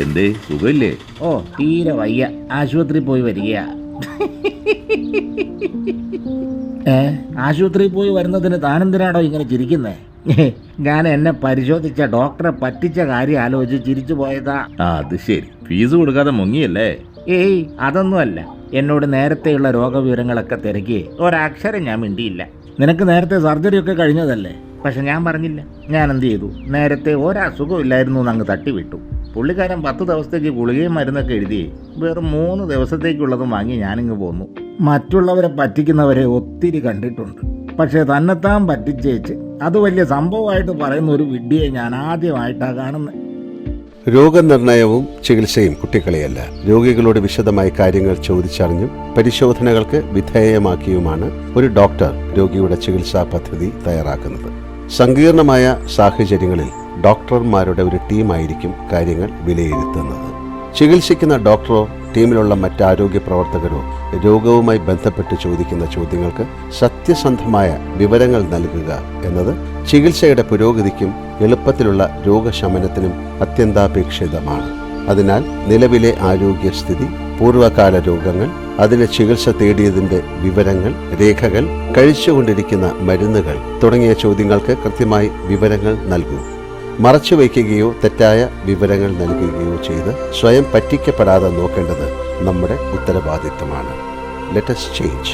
എന്തേ സുഖമില്ലേ? ഓ തീരെ വയ്യ, ആശുപത്രി പോയി വരിക. ആശുപത്രിയിൽ പോയി വരുന്നതിന് താനെന്തിനാണോ ഇങ്ങനെ ചിരിക്കുന്നേ? ഞാൻ എന്നെ പരിശോധിച്ച ഡോക്ടറെ പറ്റിച്ച കാര്യം ആലോചിച്ച് ചിരിച്ചു പോയതാ. അത് ശരി, ഫീസ് കൊടുക്കാതെ മുങ്ങിയല്ലേ? ഏയ് അതൊന്നുമല്ല. എന്നോട് നേരത്തെയുള്ള രോഗവിവരങ്ങളൊക്കെ തിരക്കി ഒരക്ഷരം ഞാൻ മിണ്ടിയില്ല. നിനക്ക് നേരത്തെ സർജറി ഒക്കെ കഴിഞ്ഞതല്ലേ? പക്ഷെ ഞാൻ പറഞ്ഞില്ല. ഞാൻ എന്ത് ചെയ്തു, നേരത്തെ ഒരസുഖം ഇല്ലായിരുന്നു അങ്ങ് തട്ടിവിട്ടു. പുള്ളിക്കാരൻ 10 ദിവസത്തേക്ക് ഗുളികയും മരുന്നൊക്കെ എഴുതി വെറും 3 ദിവസത്തേക്കുള്ളതും വാങ്ങി ഞാനിങ്ങ് പോന്നു. മറ്റുള്ളവരെ പറ്റിക്കുന്നവരെ ഒത്തിരി കണ്ടിട്ടുണ്ട്, പക്ഷെ തന്നെത്താൻ പറ്റിച്ചേച്ച് അത് വലിയ സംഭവമായിട്ട് പറയുന്ന ഒരു വിഡ്ഢിയെ ഞാൻ ആദ്യമായിട്ടാണ് കാണുന്നത്. രോഗനിർണയവും ചികിത്സയും കുട്ടിക്കളിയല്ല. രോഗികളോട് വിശദമായി കാര്യങ്ങൾ ചോദിച്ചറിഞ്ഞും പരിശോധനകൾക്ക് വിധേയമാക്കിയുമാണ് ഒരു ഡോക്ടർ രോഗിയുടെ ചികിത്സാ പദ്ധതി തയ്യാറാക്കുന്നത്. സങ്കീർണമായ സാഹചര്യങ്ങളിൽ ഡോക്ടർമാരുടെ ഒരു ടീമായിരിക്കും കാര്യങ്ങൾ വിലയിരുത്തുന്നത്. ചികിത്സിക്കുന്ന ഡോക്ടറോ ടീമിലുള്ള മറ്റാരോഗ്യ പ്രവർത്തകരോ രോഗവുമായി ബന്ധപ്പെട്ട് ചോദിക്കുന്ന ചോദ്യങ്ങൾക്ക് സത്യസന്ധമായ വിവരങ്ങൾ നൽകുക എന്നത് ചികിത്സയുടെ പുരോഗതിക്കും എളുപ്പത്തിലുള്ള രോഗശമനത്തിനും അത്യന്താപേക്ഷിതമാണ്. അതിനാൽ നിലവിലെ ആരോഗ്യസ്ഥിതി, പൂർവ്വകാല രോഗങ്ങൾ, അതിന് ചികിത്സ തേടിയതിന്റെ വിവരങ്ങൾ, രേഖകൾ, കഴിച്ചുകൊണ്ടിരിക്കുന്ന മരുന്നുകൾ തുടങ്ങിയ ചോദ്യങ്ങൾക്ക് കൃത്യമായി വിവരങ്ങൾ നൽകൂ. മറച്ചുവെക്കുകയോ തെറ്റായ വിവരങ്ങൾ നൽകുകയോ ചെയ്ത് സ്വയം പറ്റിക്കപ്പെടാതെ നോക്കേണ്ടത് നമ്മുടെ ഉത്തരവാദിത്തമാണ്. Let us change.